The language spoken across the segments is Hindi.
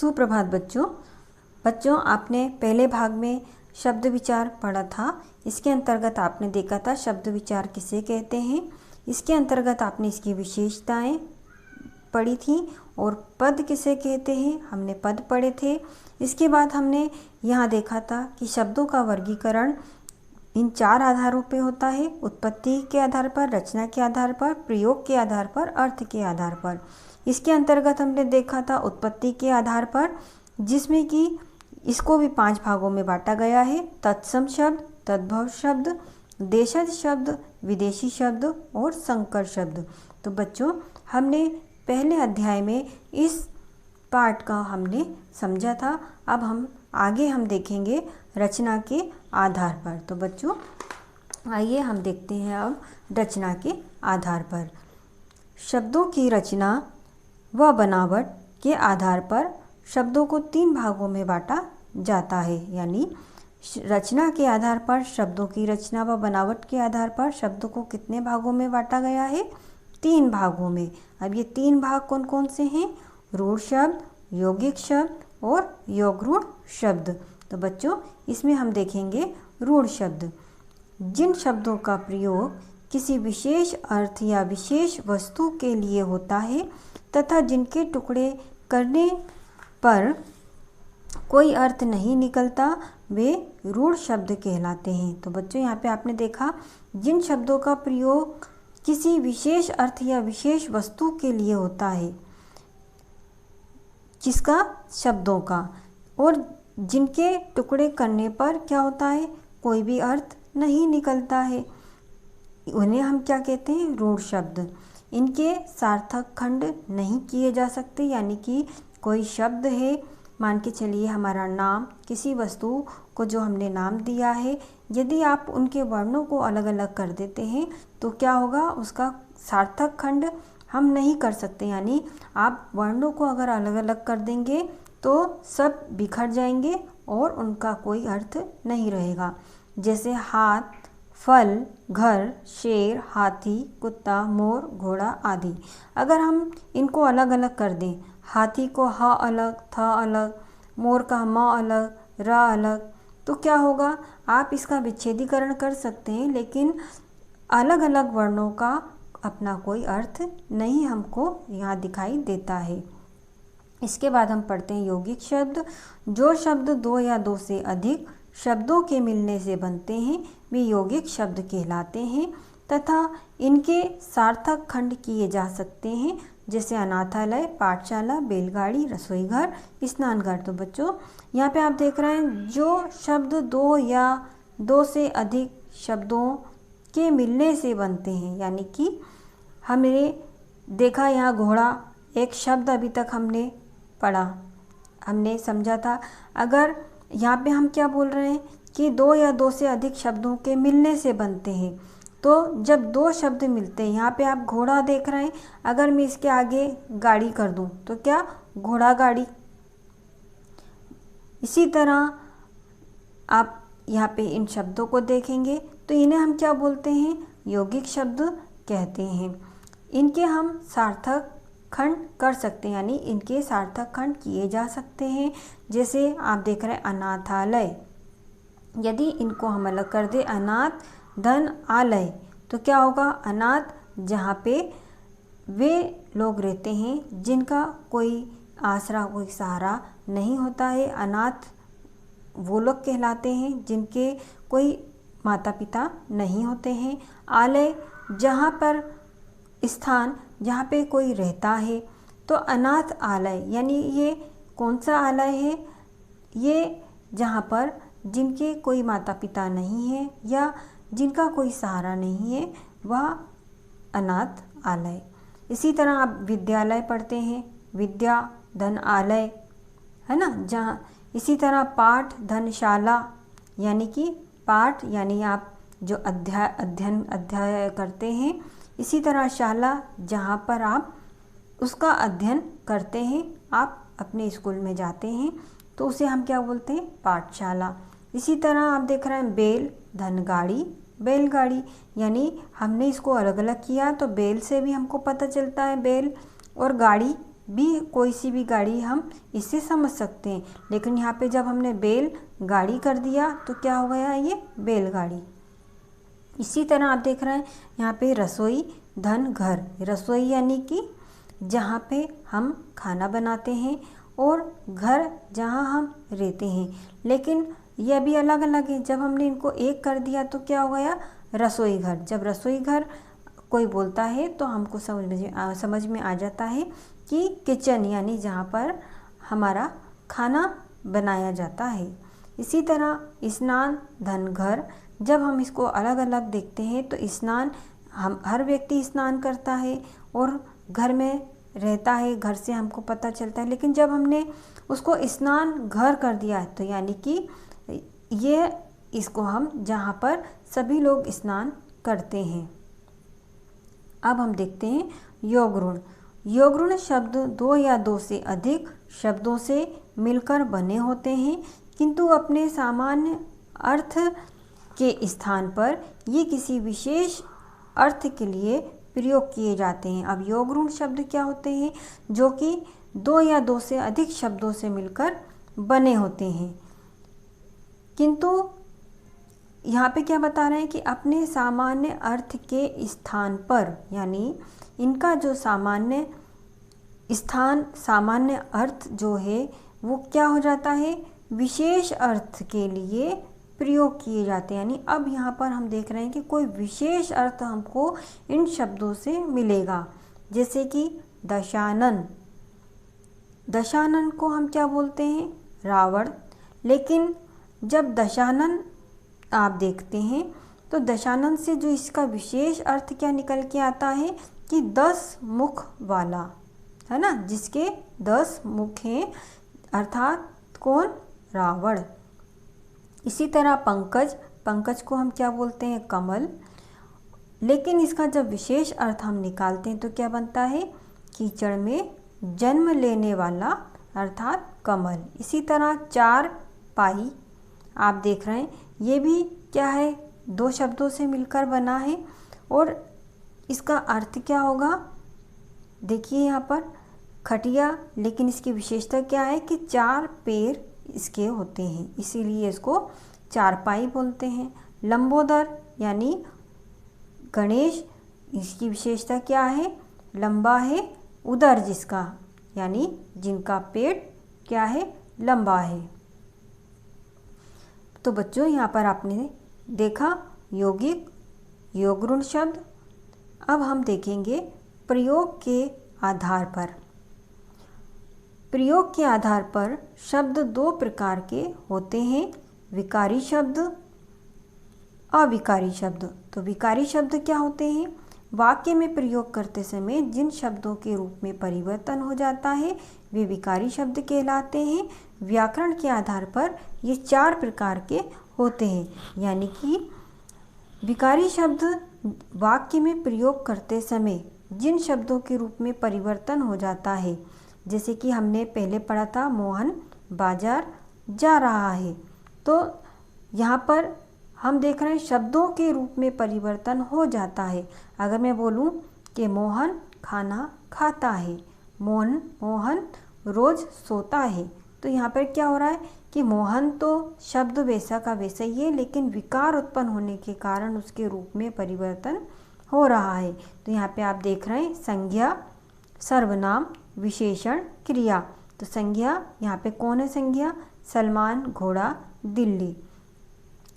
सुप्रभात बच्चों आपने पहले भाग में शब्द विचार पढ़ा था। इसके अंतर्गत आपने देखा था शब्द विचार किसे कहते हैं। इसके अंतर्गत आपने इसकी विशेषताएं पढ़ी थी और पद किसे कहते हैं हमने पद पढ़े थे। इसके बाद हमने यहाँ देखा था कि शब्दों का वर्गीकरण इन 4 आधारों पे होता है: उत्पत्ति के आधार पर, रचना के आधार पर, प्रयोग के आधार पर, अर्थ के आधार पर। इसके अंतर्गत हमने देखा था उत्पत्ति के आधार पर, जिसमें कि इसको भी 5 भागों में बांटा गया है: तत्सम शब्द, तद्भव शब्द, देशज शब्द, विदेशी शब्द और संकर शब्द। तो बच्चों हमने पहले अध्याय में इस पार्ट का हमने समझा था। अब हम देखेंगे रचना के आधार पर। तो बच्चों आइए हम देखते हैं अब रचना के आधार पर। शब्दों की रचना व बनावट के आधार पर शब्दों को 3 भागों में बांटा जाता है। यानी रचना के आधार पर शब्दों की रचना व बनावट के आधार पर शब्दों को कितने भागों में बांटा गया है? 3 भागों में। अब ये 3 भाग कौन कौन से हैं? रूढ़ शब्द, यौगिक शब्द और योगरूढ़ शब्द। तो बच्चों इसमें हम देखेंगे रूढ़ शब्द। जिन शब्दों का प्रयोग किसी विशेष अर्थ या विशेष वस्तु के लिए होता है तथा जिनके टुकड़े करने पर कोई अर्थ नहीं निकलता, वे रूढ़ शब्द कहलाते हैं। तो बच्चों यहाँ पे आपने देखा जिन शब्दों का प्रयोग किसी विशेष अर्थ या विशेष वस्तु के लिए होता है, किसका? शब्दों का। और जिनके टुकड़े करने पर क्या होता है? कोई भी अर्थ नहीं निकलता है, उन्हें हम क्या कहते हैं? रूढ़ शब्द। इनके सार्थक खंड नहीं किए जा सकते। यानी कि कोई शब्द है, मान के चलिए हमारा नाम, किसी वस्तु को जो हमने नाम दिया है, यदि आप उनके वर्णों को अलग अलग कर देते हैं तो क्या होगा? उसका सार्थक खंड हम नहीं कर सकते। यानी आप वर्णों को अगर अलग अलग कर देंगे तो सब बिखर जाएंगे और उनका कोई अर्थ नहीं रहेगा। जैसे हाथ, फल, घर, शेर, हाथी, कुत्ता, मोर, घोड़ा आदि। अगर हम इनको अलग अलग कर दें, हाथी को ह अलग, थ अलग, मोर का म अलग, र अलग, तो क्या होगा? आप इसका विच्छेदीकरण कर सकते हैं, लेकिन अलग अलग वर्णों का अपना कोई अर्थ नहीं हमको यहाँ दिखाई देता है। इसके बाद हम पढ़ते हैं यौगिक शब्द। जो शब्द 2 या 2 से अधिक शब्दों के मिलने से बनते हैं वे यौगिक शब्द कहलाते हैं तथा इनके सार्थक खंड किए जा सकते हैं, जैसे अनाथालय, पाठशाला, बैलगाड़ी, रसोईघर, स्नानघर। तो बच्चों यहाँ पे आप देख रहे हैं जो शब्द 2 या 2 से अधिक शब्दों के मिलने से बनते हैं। यानी कि हमने देखा यहाँ घोड़ा एक शब्द अभी तक हमने पढ़ा, हमने समझा था। अगर यहाँ पे हम क्या बोल रहे हैं कि 2 या 2 से अधिक शब्दों के मिलने से बनते हैं, तो जब 2 शब्द मिलते हैं, यहाँ पे आप घोड़ा देख रहे हैं, अगर मैं इसके आगे गाड़ी कर दूँ तो क्या? घोड़ा गाड़ी। इसी तरह आप यहाँ पे इन शब्दों को देखेंगे तो इन्हें हम क्या बोलते हैं? यौगिक शब्द कहते हैं। इनके हम सार्थक खंड कर सकते हैं, यानी इनके सार्थक खंड किए जा सकते हैं। जैसे आप देख रहे हैं अनाथालय, यदि इनको हम अलग कर दें अनाथ धन आलय, तो क्या होगा? अनाथ जहाँ पे वे लोग रहते हैं जिनका कोई आसरा, कोई सहारा नहीं होता है, अनाथ वो लोग कहलाते हैं जिनके कोई माता पिता नहीं होते हैं। आलय जहाँ पर स्थान जहाँ पे कोई रहता है, तो अनाथ आलय, यानी ये कौन सा आलय है? ये जहाँ पर जिनके कोई माता पिता नहीं है या जिनका कोई सहारा नहीं है, वह अनाथ आलय। इसी तरह आप विद्यालय पढ़ते हैं, विद्या धन आलय, है ना, जहाँ। इसी तरह पाठ धनशाला, यानी कि पाठ यानी आप जो अध्ययन करते हैं। इसी तरह शाला जहाँ पर आप उसका अध्ययन करते हैं, आप अपने स्कूल में जाते हैं, तो उसे हम क्या बोलते हैं? पाठशाला। इसी तरह आप देख रहे हैं बैल धन गाड़ी, बैलगाड़ी, यानी हमने इसको अलग अलग किया तो बैल से भी हमको पता चलता है बैल, और गाड़ी भी कोई सी भी गाड़ी हम इससे समझ सकते हैं, लेकिन यहाँ पे जब हमने बैल गाड़ी कर दिया तो क्या हो गया, ये बैलगाड़ी। इसी तरह आप देख रहे हैं यहाँ पे रसोई धन घर। रसोई यानी कि जहाँ पे हम खाना बनाते हैं, और घर जहाँ हम रहते हैं, लेकिन यह भी अलग अलग है। जब हमने इनको एक कर दिया तो क्या हो गया, रसोई घर। जब रसोई घर कोई बोलता है तो हमको समझ में आ जाता है कि किचन यानी जहाँ पर हमारा खाना बनाया जाता है। इसी तरह स्नान धन घर। जब हम इसको अलग अलग देखते हैं तो स्नान, हम हर व्यक्ति स्नान करता है और घर में रहता है, घर से हमको पता चलता है। लेकिन जब हमने उसको स्नान घर कर दिया है तो यानी कि ये इसको हम जहाँ पर सभी लोग स्नान करते हैं। अब हम देखते हैं योग ऋण। योग ऋण शब्द दो या दो से अधिक शब्दों से मिलकर बने होते हैं, किंतु अपने सामान्य अर्थ के स्थान पर ये किसी विशेष अर्थ के लिए प्रयोग किए जाते हैं। अब योग ऋण शब्द क्या होते हैं, जो कि दो या दो से अधिक शब्दों से मिलकर बने होते हैं, किंतु यहाँ पे क्या बता रहे हैं कि अपने सामान्य अर्थ के स्थान पर, यानी इनका जो सामान्य स्थान, सामान्य अर्थ जो है वो क्या हो जाता है, विशेष अर्थ के लिए प्रयोग किए जाते हैं। यानी अब यहाँ पर हम देख रहे हैं कि कोई विशेष अर्थ हमको इन शब्दों से मिलेगा। जैसे कि दशानन। दशानन को हम क्या बोलते हैं, रावण। लेकिन जब दशानन आप देखते हैं तो दशानन से जो इसका विशेष अर्थ क्या निकल के आता है कि 10 मुख वाला, है ना, जिसके 10 मुख हैं, अर्थात कौन, रावण। इसी तरह पंकज। पंकज को हम क्या बोलते हैं, कमल। लेकिन इसका जब विशेष अर्थ हम निकालते हैं तो क्या बनता है, कीचड़ में जन्म लेने वाला, अर्थात कमल। इसी तरह चार पाई आप देख रहे हैं, ये भी क्या है, दो शब्दों से मिलकर बना है। और इसका अर्थ क्या होगा, देखिए यहाँ पर खटिया, लेकिन इसकी विशेषता क्या है कि 4 पैर इसके होते हैं, इसीलिए इसको चारपाई बोलते हैं। लंबोदर यानी गणेश, इसकी विशेषता क्या है, लंबा है, उदर जिसका, यानी जिनका पेट क्या है, लंबा है। तो बच्चों यहाँ पर आपने देखा यौगिक, योग ऋण शब्द। अब हम देखेंगे प्रयोग के आधार पर। प्रयोग के आधार पर शब्द दो प्रकार के होते हैं, विकारी शब्द, अविकारी शब्द। तो विकारी शब्द क्या होते हैं, वाक्य में प्रयोग करते समय जिन शब्दों के रूप में परिवर्तन हो जाता है वे विकारी शब्द कहलाते हैं। व्याकरण के आधार पर ये 4 प्रकार के होते हैं, यानी कि विकारी शब्द वाक्य में प्रयोग करते समय जिन शब्दों के रूप में परिवर्तन हो जाता है, जैसे कि हमने पहले पढ़ा था, मोहन बाजार जा रहा है। तो यहाँ पर हम देख रहे हैं शब्दों के रूप में परिवर्तन हो जाता है। अगर मैं बोलूँ कि मोहन खाना खाता है, मोहन रोज़ सोता है, तो यहाँ पर क्या हो रहा है कि मोहन तो शब्द वैसा का वैसा ही है, लेकिन विकार उत्पन्न होने के कारण उसके रूप में परिवर्तन हो रहा है। तो यहाँ पे आप देख रहे हैं संज्ञा, सर्वनाम, विशेषण, क्रिया। तो संज्ञा, यहाँ पे कौन है संज्ञा, सलमान, घोड़ा, दिल्ली।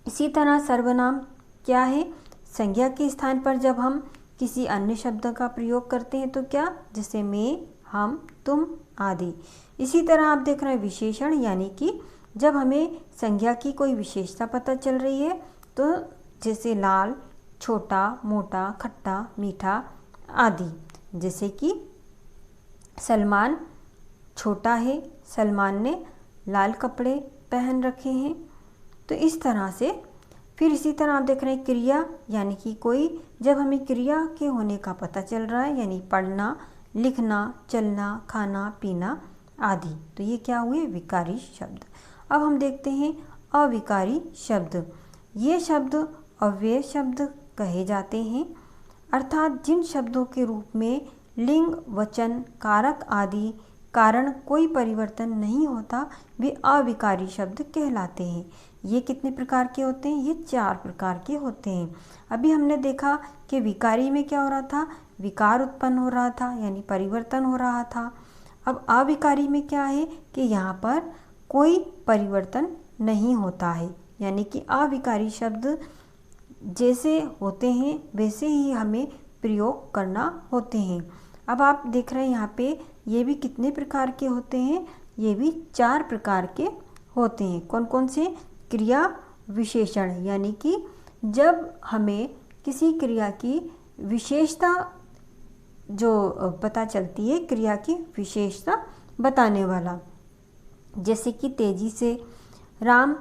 इसी तरह सर्वनाम क्या है, संज्ञा के स्थान पर जब हम किसी अन्य शब्द का प्रयोग करते हैं तो क्या, जैसे मैं, हम, तुम आदि। इसी तरह आप देख रहे हैं विशेषण, यानी कि जब हमें संज्ञा की कोई विशेषता पता चल रही है, तो जैसे लाल, छोटा, मोटा, खट्टा, मीठा आदि। जैसे कि सलमान छोटा है, सलमान ने लाल कपड़े पहन रखे हैं। तो इस तरह से फिर इसी तरह आप देख रहे हैं क्रिया, यानी कि कोई जब हमें क्रिया के होने का पता चल रहा है, यानी पढ़ना, लिखना, चलना, खाना, पीना आदि। तो ये क्या हुए, विकारी शब्द। अब हम देखते हैं अविकारी शब्द। ये शब्द अव्यय शब्द कहे जाते हैं, अर्थात जिन शब्दों के रूप में लिंग, वचन, कारक आदि कारण कोई परिवर्तन नहीं होता वे अविकारी शब्द कहलाते हैं। ये कितने प्रकार के होते हैं? ये 4 प्रकार के होते हैं। अभी हमने देखा कि विकारी में क्या हो रहा था? विकार उत्पन्न हो रहा था, यानी परिवर्तन हो रहा था। अब अविकारी में क्या है कि यहाँ पर कोई परिवर्तन नहीं होता है, यानी कि अविकारी शब्द जैसे होते हैं वैसे ही हमें प्रयोग करना होते हैं। अब आप देख रहे हैं यहाँ पे ये भी कितने प्रकार के होते हैं? ये भी 4 प्रकार के होते हैं। कौन कौन से? क्रिया विशेषण, यानी कि जब हमें किसी क्रिया की विशेषता जो पता चलती है, क्रिया की विशेषता बताने वाला। जैसे कि तेजी से, राम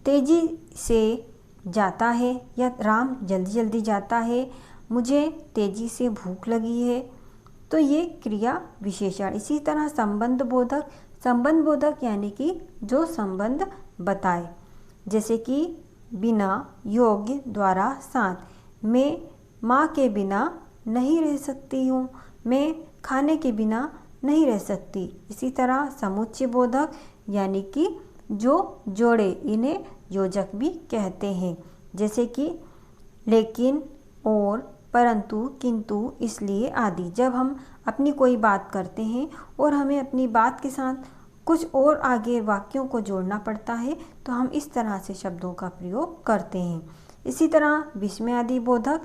तेजी से जाता है या राम जल्दी जल्दी जाता है, मुझे तेजी से भूख लगी है, तो ये क्रिया विशेषण। इसी तरह संबंध बोधक, संबंध बोधक यानी कि जो संबंध बताए, जैसे कि बिना, योग्य, द्वारा, साथ। मैं माँ के बिना नहीं रह सकती हूँ, मैं खाने के बिना नहीं रह सकती। इसी तरह समुच्चय बोधक यानी कि जो जोड़े, इन्हें योजक भी कहते हैं, जैसे कि लेकिन, और, परंतु, किंतु, इसलिए आदि। जब हम अपनी कोई बात करते हैं और हमें अपनी बात के साथ कुछ और आगे वाक्यों को जोड़ना पड़ता है तो हम इस तरह से शब्दों का प्रयोग करते हैं। इसी तरह विस्मयादि बोधक,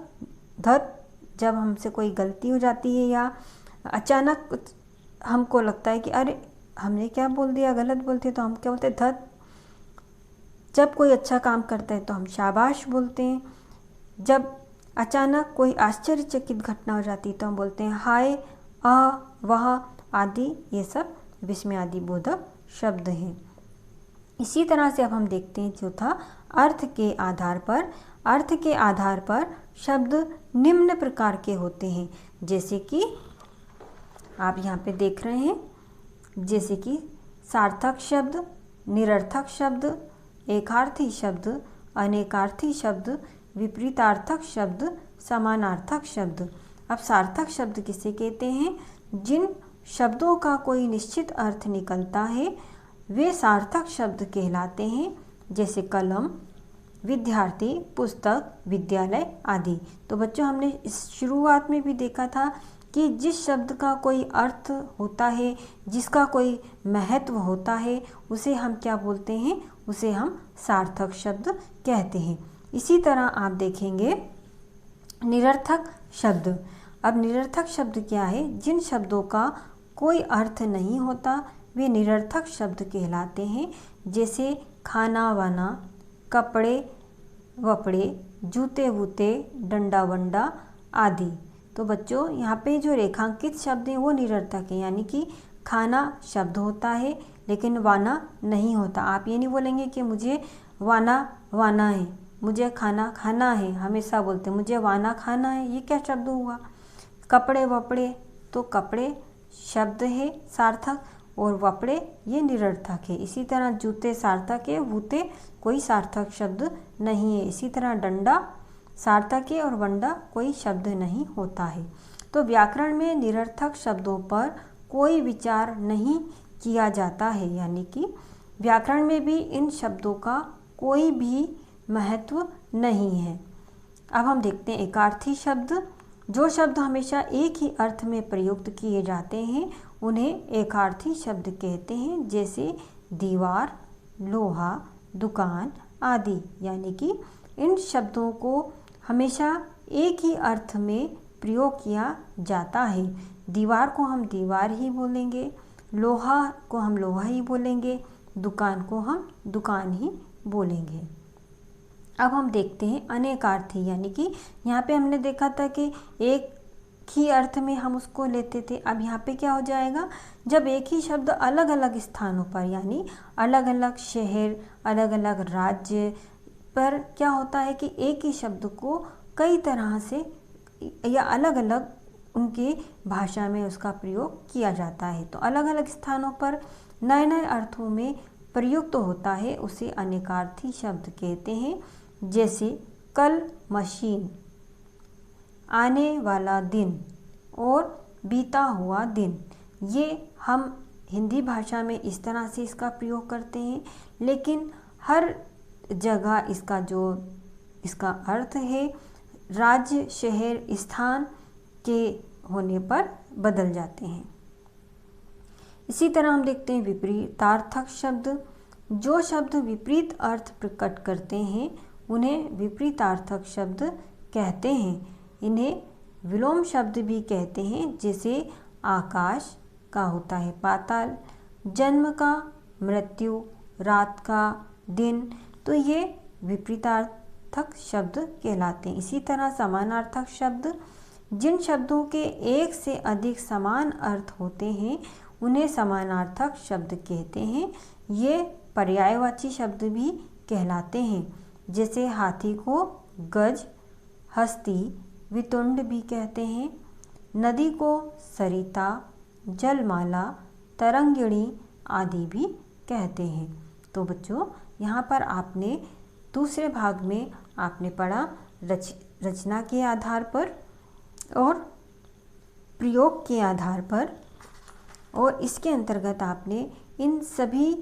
धत, जब हमसे कोई गलती हो जाती है या अचानक हमको लगता है कि अरे हमने क्या बोल दिया, गलत बोलते, तो हम क्या बोलते हैं? धत। जब कोई अच्छा काम करता है तो हम शाबाश बोलते हैं। जब अचानक कोई आश्चर्यचकित घटना हो जाती है तो हम बोलते हैं हाय, वह आदि। ये सब विस्मयादि बोधक शब्द हैं। इसी तरह से अब हम देखते हैं चौथा, अर्थ के आधार पर। अर्थ के आधार पर शब्द निम्न प्रकार के होते हैं, जैसे कि आप यहाँ पे देख रहे हैं, जैसे कि सार्थक शब्द, निरर्थक शब्द, एकार्थी शब्द, अनेकार्थी शब्द, विपरीतार्थक शब्द, समानार्थक शब्द। अब सार्थक शब्द किसे कहते हैं? जिन शब्दों का कोई निश्चित अर्थ निकलता है वे सार्थक शब्द कहलाते हैं, जैसे कलम, विद्यार्थी, पुस्तक, विद्यालय आदि। तो बच्चों, हमने इस शुरुआत में भी देखा था कि जिस शब्द का कोई अर्थ होता है, जिसका कोई महत्व होता है, उसे हम क्या बोलते हैं? उसे हम सार्थक शब्द कहते हैं। इसी तरह आप देखेंगे निरर्थक शब्द। अब निरर्थक शब्द क्या है? जिन शब्दों का कोई अर्थ नहीं होता वे निरर्थक शब्द कहलाते हैं, जैसे खाना वाना, कपड़े वपड़े, जूते वूते, डंडा वंडा आदि। तो बच्चों, यहाँ पे जो रेखांकित शब्द हैं वो निरर्थक हैं, यानी कि खाना शब्द होता है लेकिन वाना नहीं होता। आप ये नहीं बोलेंगे कि मुझे वाना वाना है, मुझे खाना खाना है, हमेशा बोलते हैं मुझे वाना खाना है। ये क्या शब्द हुआ? कपड़े वपड़े, तो कपड़े शब्द है सार्थक और वपड़े ये निरर्थक है। इसी तरह जूते सार्थक है, वूते कोई सार्थक शब्द नहीं है। इसी तरह डंडा सार्थक है और वंडा कोई शब्द नहीं होता है। तो व्याकरण में निरर्थक शब्दों पर कोई विचार नहीं किया जाता है, यानी कि व्याकरण में भी इन शब्दों का कोई भी महत्व नहीं है। अब हम देखते हैं एकार्थी शब्द। जो शब्द हमेशा एक ही अर्थ में प्रयुक्त किए जाते हैं उन्हें एकार्थी शब्द कहते हैं, जैसे दीवार, लोहा, दुकान आदि। यानी कि इन शब्दों को हमेशा एक ही अर्थ में प्रयोग किया जाता है। दीवार को हम दीवार ही बोलेंगे, लोहा को हम लोहा ही बोलेंगे, दुकान को हम दुकान ही बोलेंगे। अब हम देखते हैं अनेकार्थी, यानी कि यहाँ पे हमने देखा था कि एक ही अर्थ में हम उसको लेते थे। अब यहाँ पे क्या हो जाएगा? जब एक ही शब्द अलग अलग स्थानों पर, यानी अलग अलग शहर, अलग अलग राज्य पर क्या होता है कि एक ही शब्द को कई तरह से या अलग अलग उनकी भाषा में उसका प्रयोग किया जाता है, तो अलग अलग स्थानों पर नए नए अर्थों में प्रयुक्त होता है, उसे अनेकार्थी शब्द कहते हैं। जैसे कल मशीन, आने वाला दिन और बीता हुआ दिन। ये हम हिंदी भाषा में इस तरह से इसका प्रयोग करते हैं, लेकिन हर जगह इसका अर्थ है राज्य, शहर, स्थान के होने पर बदल जाते हैं। इसी तरह हम देखते हैं विपरीतार्थक शब्द। जो शब्द विपरीत अर्थ प्रकट करते हैं उन्हें विपरीतार्थक शब्द कहते हैं। इन्हें विलोम शब्द भी कहते हैं, जैसे आकाश का होता है पाताल, जन्म का मृत्यु, रात का दिन, तो ये विपरीतार्थक शब्द कहलाते हैं। इसी तरह समानार्थक शब्द, जिन शब्दों के एक से अधिक समान अर्थ होते हैं उन्हें समानार्थक शब्द कहते हैं। ये पर्यायवाची शब्द भी कहलाते हैं, जैसे हाथी को गज, हस्ती, वितुंड भी कहते हैं, नदी को सरिता, जलमाला, तरंगिणी आदि भी कहते हैं। तो बच्चों, यहाँ पर आपने दूसरे भाग में आपने पढ़ा रचना के आधार पर और प्रयोग के आधार पर, और इसके अंतर्गत आपने इन सभी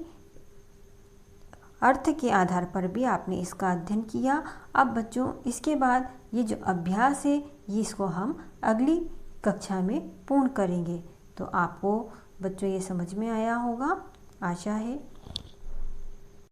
अर्थ के आधार पर भी आपने इसका अध्ययन किया। अब बच्चों, इसके बाद ये जो अभ्यास है ये इसको हम अगली कक्षा में पूर्ण करेंगे। तो आपको बच्चों ये समझ में आया होगा, आशा है।